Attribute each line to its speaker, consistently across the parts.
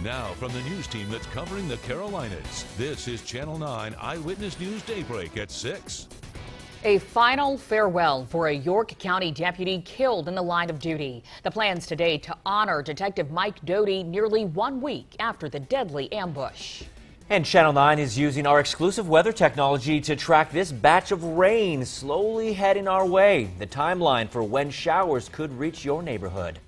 Speaker 1: Now, from the news team that's covering the Carolinas, this is Channel 9 Eyewitness News Daybreak at 6.
Speaker 2: A final farewell for a York County deputy killed in the line of duty. The plans today to honor Detective Mike Doty nearly 1 week after the deadly ambush.
Speaker 3: And Channel 9 is using our exclusive weather technology to track this batch of rain slowly heading our way. The timeline for when showers could reach your neighborhood.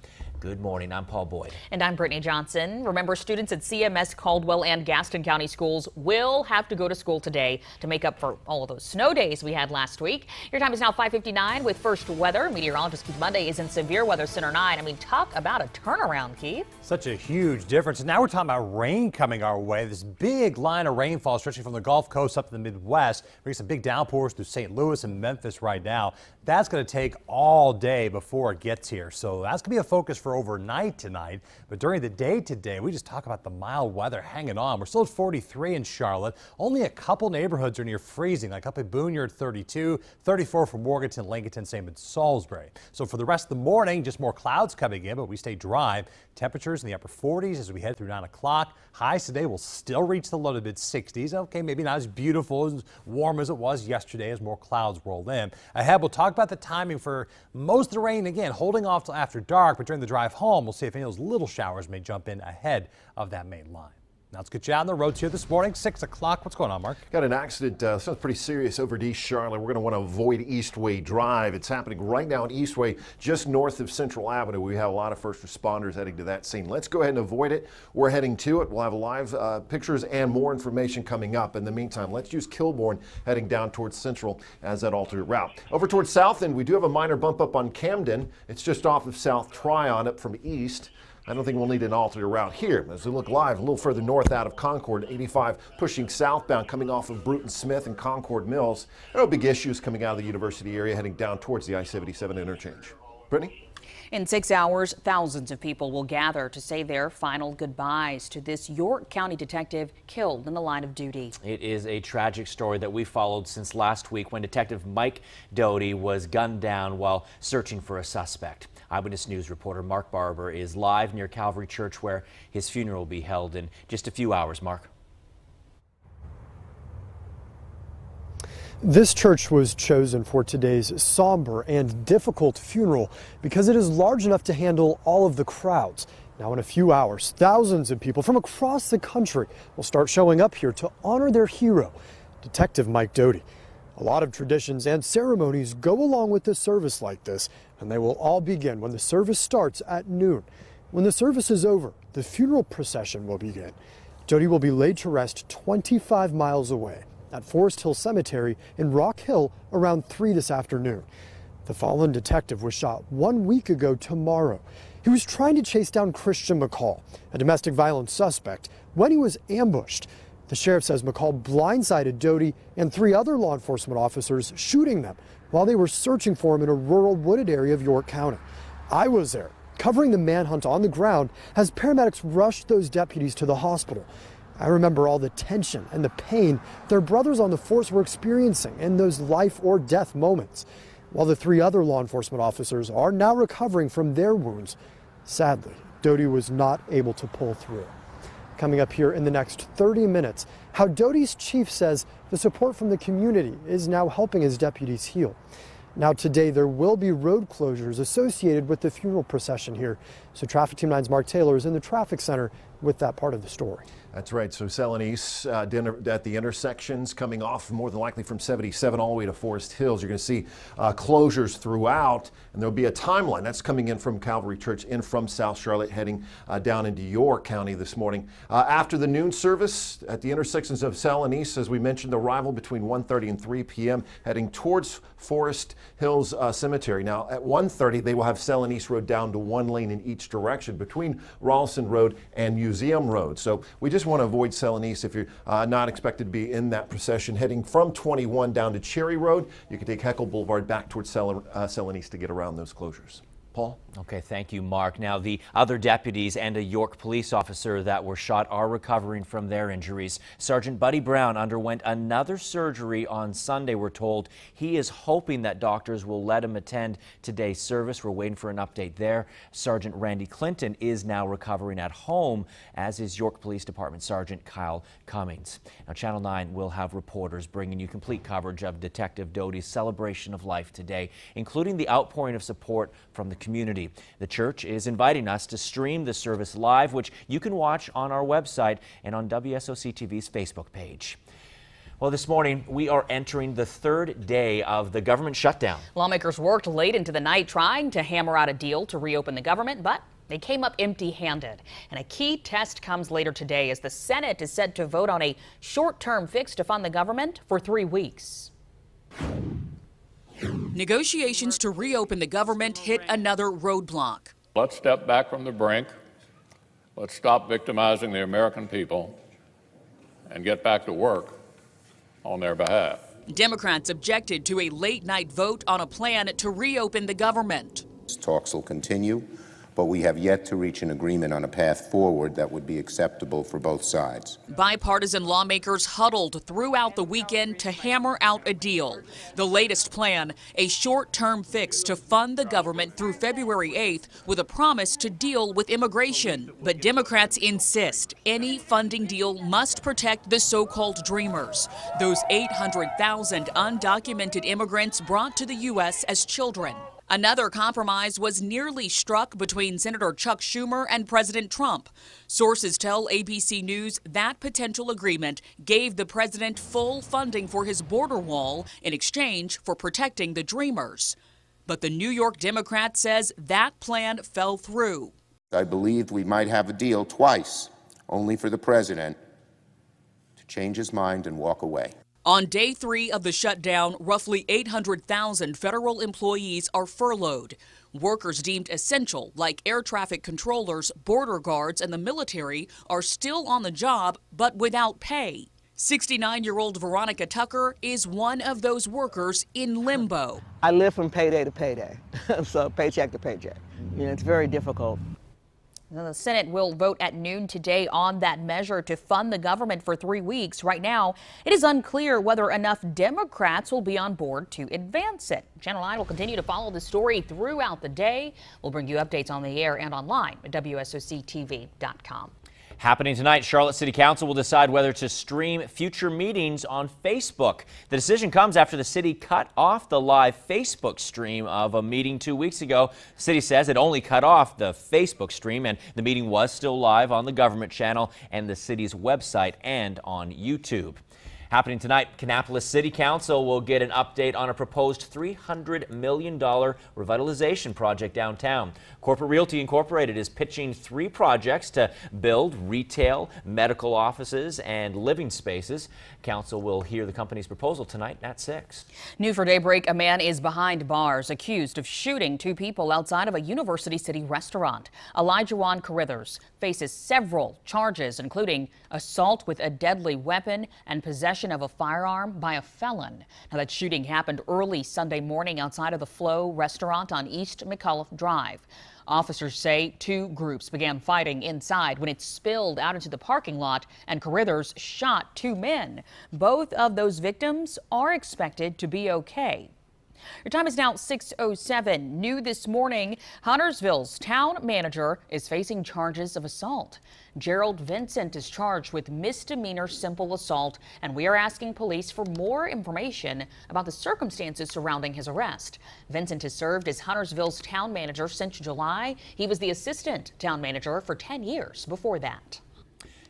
Speaker 3: Good morning, I'm Paul Boyd.
Speaker 2: And I'm Brittany Johnson. Remember, students at CMS Caldwell and Gaston County schools will have to go to school today to make up for all of those snow days we had last week. Your time is now 5:59 with first weather. Meteorologist Keith Monday is in Severe Weather Center 9. I mean, talk about a turnaround, Keith.
Speaker 4: Such a huge difference. And now we're talking about rain coming our way. This big line of rainfall stretching from the Gulf Coast up to the Midwest. We're getting some big downpours through St. Louis and Memphis right now. That's going to take all day before it gets here. So that's going to be a focus for overnight tonight. But during the day today, we just talk about the mild weather hanging on. We're still at 43 in Charlotte. Only a couple neighborhoods are near freezing, like up at Boone, you're at 32, 34 for Morganton, Lincoln, same at Salisbury. So for the rest of the morning, just more clouds coming in, but we stay dry. Temperatures in the upper 40s as we head through 9 o'clock. Highs today will still reach the low to mid 60s. Okay, maybe not as beautiful, as warm as it was yesterday as more clouds roll in. Ahead, we'll talk about the timing for most of the rain, again, holding off till after dark, but during the drive home, we'll see if any of those little showers may jump in ahead of that main line. Now let's get you out on the roads here this morning, 6 o'clock. What's going on, Mark?
Speaker 5: Got an accident, sounds pretty serious over East Charlotte. We're going to want to avoid Eastway Drive. It's happening right now in Eastway, just north of Central Avenue. We have a lot of first responders heading to that scene. Let's go ahead and avoid it. We're heading to it. We'll have live pictures and more information coming up. In the meantime, let's use Kilbourne heading down towards Central as that alternate route. Over towards South End, we do have a minor bump up on Camden. It's just off of South Tryon up from East. I don't think we'll need an alternate route here. As we look live, a little further north out of Concord, 85 pushing southbound, coming off of Bruton Smith and Concord Mills. No big issues coming out of the university area, heading down towards the I-77 interchange. Brittany?
Speaker 2: In 6 hours, thousands of people will gather to say their final goodbyes to this York County detective killed in the line of duty.
Speaker 3: It is a tragic story that we followed since last week when Detective Mike Doty was gunned down while searching for a suspect. Eyewitness News reporter Mark Barber is live near Calvary Church where his funeral will be held in just a few hours. Mark.
Speaker 6: This church was chosen for today's somber and difficult funeral because it is large enough to handle all of the crowds. Now in a few hours, thousands of people from across the country will start showing up here to honor their hero, Detective Mike Doty. A lot of traditions and ceremonies go along with a service like this, and they will all begin when the service starts at noon. When the service is over, the funeral procession will begin. Doty will be laid to rest 25 miles away at Forest Hill Cemetery in Rock Hill around 3 this afternoon. The fallen detective was shot 1 week ago tomorrow. He was trying to chase down Christian McCall, a domestic violence suspect, when he was ambushed. The sheriff says McCall blindsided Doty and 3 other law enforcement officers, shooting them while they were searching for him in a rural wooded area of York County. I was there, covering the manhunt on the ground as paramedics rushed those deputies to the hospital. I remember all the tension and the pain their brothers on the force were experiencing in those life or death moments. While the 3 other law enforcement officers are now recovering from their wounds, sadly, Doty was not able to pull through. Coming up here in the next 30 minutes, how Doty's chief says the support from the community is now helping his deputies heal. Now today there will be road closures associated with the funeral procession here. So Traffic Team 9's Mark Taylor is in the traffic center with that part of the story.
Speaker 5: That's right. So Celanese at the intersections coming off more than likely from 77 all the way to Forest Hills. You're going to see closures throughout, and there'll be a timeline that's coming in from Calvary Church in from South Charlotte heading down into York County this morning. After the noon service at the intersections of Celanese, as we mentioned, the arrival between 1:30 and 3 p.m. heading towards Forest Hills Cemetery. Now at 1:30 they will have Celanese Road down to 1 lane in each direction between Rawlson Road and Museum Road. So we just want to avoid Celanese if you're not expected to be in that procession. Heading from 21 down to Cherry Road, you can take Heckle Boulevard back towards Celanese to get around those closures. Paul?
Speaker 3: Okay, thank you, Mark. Now, the other deputies and a York police officer that were shot are recovering from their injuries. Sergeant Buddy Brown underwent another surgery on Sunday, we're told. He is hoping that doctors will let him attend today's service. We're waiting for an update there. Sergeant Randy Clinton is now recovering at home, as is York Police Department Sergeant Kyle Cummings. Now, Channel 9 will have reporters bringing you complete coverage of Detective Doty's celebration of life today, including the outpouring of support from the community. The church is inviting us to stream the service live, which you can watch on our website and on WSOC TV's Facebook page. Well, this morning, we are entering the third day of the government shutdown.
Speaker 2: Lawmakers worked late into the night trying to hammer out a deal to reopen the government, but they came up empty-handed. And a key test comes later today as the Senate is set to vote on a short-term fix to fund the government for 3 weeks.
Speaker 7: Negotiations to reopen the government hit another roadblock.
Speaker 8: Let's step back from the brink. Let's stop victimizing the American people and get back to work on their behalf.
Speaker 7: Democrats objected to a late-night vote on a plan to reopen the government.
Speaker 9: Talks will continue, but we have yet to reach an agreement on a path forward that would be acceptable for both sides.
Speaker 7: Bipartisan lawmakers huddled throughout the weekend to hammer out a deal. The latest plan, a short-term fix to fund the government through February 8th with a promise to deal with immigration. But Democrats insist any funding deal must protect the so-called dreamers, those 800,000 undocumented immigrants brought to the U.S. as children. Another compromise was nearly struck between Senator Chuck Schumer and President Trump. Sources tell ABC News that potential agreement gave the president full funding for his border wall in exchange for protecting the dreamers. But the New York Democrat says that plan fell through.
Speaker 9: I believed we might have a deal twice, only for the president to change his mind and walk away.
Speaker 7: On day 3 of the shutdown, roughly 800,000 federal employees are furloughed. Workers deemed essential, like air traffic controllers, border guards, and the military, are still on the job, but without pay. 69-year-old Veronica Tucker is one of those workers in limbo.
Speaker 10: I live from payday to payday, so paycheck to paycheck. You know, it's very difficult.
Speaker 2: The Senate will vote at noon today on that measure to fund the government for 3 weeks. Right now, it is unclear whether enough Democrats will be on board to advance it. Channel 9 will continue to follow the story throughout the day. We'll bring you updates on the air and online at WSOCTV.com.
Speaker 3: Happening tonight, Charlotte City Council will decide whether to stream future meetings on Facebook. The decision comes after the city cut off the live Facebook stream of a meeting 2 weeks ago. The city says it only cut off the Facebook stream, and the meeting was still live on the government channel and the city's website and on YouTube. Happening tonight, Kannapolis City Council will get an update on a proposed $300 million revitalization project downtown. Corporate Realty Incorporated is pitching 3 projects to build retail, medical offices, and living spaces. Council will hear the company's proposal tonight at 6.
Speaker 2: New for Daybreak, a man is behind bars accused of shooting 2 people outside of a University City restaurant. Elijah Juan Carithers faces several charges, including assault with a deadly weapon and possession of a firearm by a felon. Now, that shooting happened early Sunday morning outside of the Flow restaurant on East McCullough Drive. Officers say 2 groups began fighting inside when it spilled out into the parking lot, and Carithers shot 2 men. Both of those victims are expected to be okay. Your time is now 6:07. New this morning, Huntersville's town manager is facing charges of assault. Gerald Vincent is charged with misdemeanor simple assault, and we are asking police for more information about the circumstances surrounding his arrest. Vincent has served as Huntersville's town manager since July. He was the assistant town manager for 10 years before that.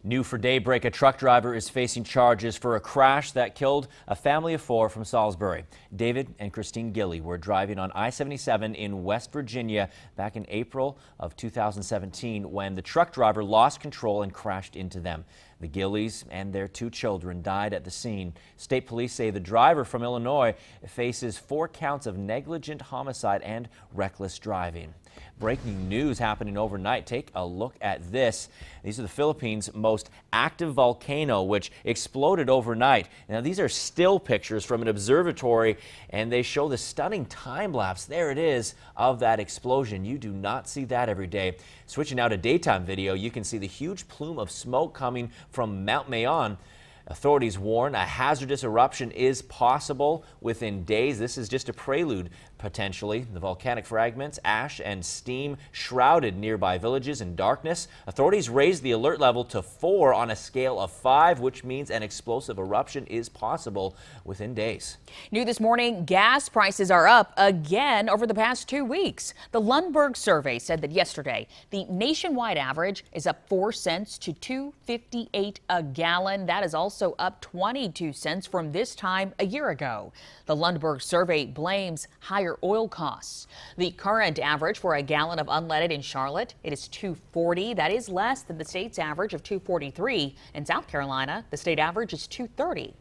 Speaker 3: New for Daybreak, a truck driver is facing charges for a crash that killed a family of 4 from Salisbury. David and Christine Gilly were driving on I-77 in West Virginia back in April of 2017 when the truck driver lost control and crashed into them. The Gillies and their 2 children died at the scene. State police say the driver from Illinois faces 4 counts of negligent homicide and reckless driving. Breaking news happening overnight. Take a look at this. These are the Philippines' most active volcano, which exploded overnight. Now, these are still pictures from an observatory, and they show the stunning time lapse. There it is of that explosion. You do not see that every day. Switching now to daytime video, you can see the huge plume of smoke coming from Mount Mayon. Authorities warn a hazardous eruption is possible within days. This is just a prelude, potentially. The volcanic fragments, ash, and steam shrouded nearby villages in darkness. Authorities raised the alert level to 4 on a scale of 5, which means an explosive eruption is possible within days.
Speaker 2: New this morning, gas prices are up again over the past 2 weeks. The Lundberg survey said that yesterday, the nationwide average is up 4 cents to $2.58 a gallon. That is also up 22 cents from this time a year ago. The Lundberg survey blames higher oil costs. The current average for a gallon of unleaded in Charlotte, it is $2.40. That is less than the state's average of $2.43. In South Carolina, the state average is $2.30.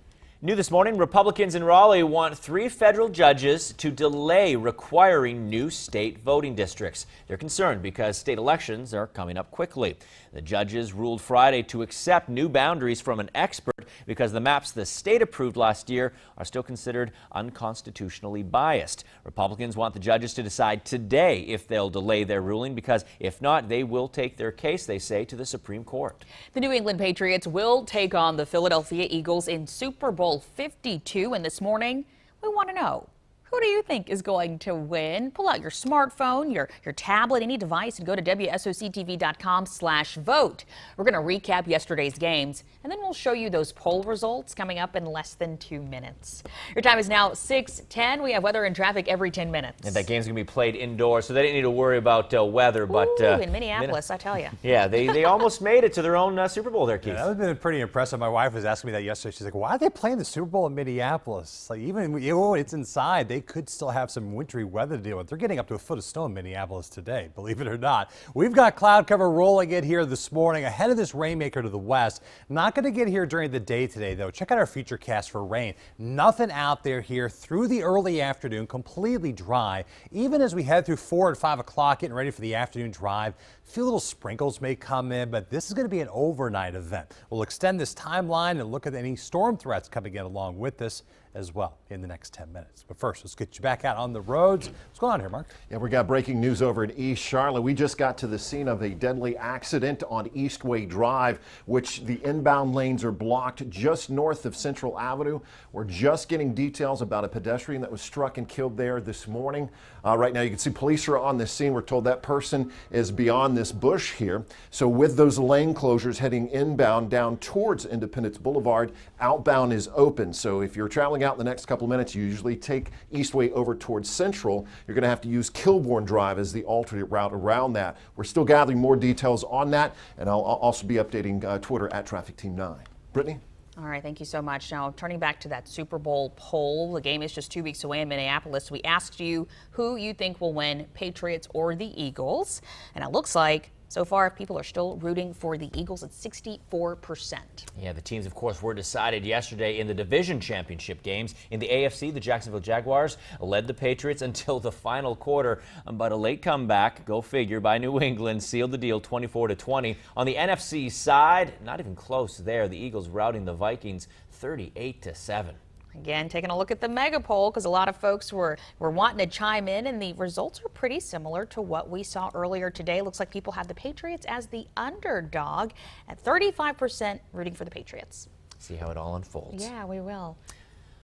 Speaker 3: New this morning, Republicans in Raleigh want 3 federal judges to delay requiring new state voting districts. They're concerned because state elections are coming up quickly. The judges ruled Friday to accept new boundaries from an expert because the maps the state approved last year are still considered unconstitutionally biased. Republicans want the judges to decide today if they'll delay their ruling, because if not, they will take their case, they say, to the Supreme Court.
Speaker 2: The New England Patriots will take on the Philadelphia Eagles in Super Bowl 52, and this morning we want to know, who do you think is going to win? Pull out your smartphone, your tablet, any device, and go to WSOCTV.com/vote. We're going to recap yesterday's games, and then we'll show you those poll results coming up in less than 2 minutes. Your time is now 6:10. We have weather and traffic every 10 minutes.
Speaker 3: And that game's going to be played indoors, so they didn't need to worry about weather. But
Speaker 2: in Minneapolis, I tell you.
Speaker 3: Yeah, they almost made it to their own Super Bowl there, Keith.
Speaker 4: Yeah, that would have been pretty impressive. My wife was asking me that yesterday. She's like, why are they playing the Super Bowl in Minneapolis? Like, even when it's inside, they could still have some wintry weather to deal with. They're getting up to a foot of snow in Minneapolis today, believe it or not. We've got cloud cover rolling in here this morning ahead of this rainmaker to the west. Not going to get here during the day today, though. Check out our future cast for rain. Nothing out there here through the early afternoon, completely dry. Even as we head through 4 and 5 o'clock, getting ready for the afternoon drive, a few little sprinkles may come in, but this is going to be an overnight event. We'll extend this timeline and look at any storm threats coming in along with this as well in the next 10 minutes. But first, let's get you back out on the roads. What's going on here, Mark?
Speaker 5: Yeah, we got breaking news over in East Charlotte. We just got to the scene of a deadly accident on Eastway Drive, which the inbound lanes are blocked just north of Central Avenue. We're just getting details about a pedestrian that was struck and killed there this morning. Right now, you can see police are on the scene. We're told that person is beyond this bush here. So with those lane closures heading inbound down towards Independence Boulevard, outbound is open. So if you're traveling out in the next couple of minutes, you usually take Eastway over towards Central. You're going to have to use Kilbourne Drive as the alternate route around that. We're still gathering more details on that, and I'll also be updating Twitter at Traffic Team 9. Brittany?
Speaker 2: All right, thank you so much. Now, turning back to that Super Bowl poll, the game is just 2 weeks away in Minneapolis. We asked you who you think will win, Patriots or the Eagles, and it looks like so far, people are still rooting for the Eagles at 64%.
Speaker 3: Yeah, the teams, of course, were decided yesterday in the division championship games. In the AFC, the Jacksonville Jaguars led the Patriots until the final quarter, but a late comeback, go figure, by New England sealed the deal 24-20. On the NFC side, not even close there. The Eagles routing the Vikings 38-7.
Speaker 2: Again, taking a look at the mega poll, because a lot of folks were wanting to chime in, and the results are pretty similar to what we saw earlier today. Looks like people had the Patriots as the underdog at 35% rooting for the Patriots.
Speaker 3: See how it all unfolds.
Speaker 2: Yeah, we will.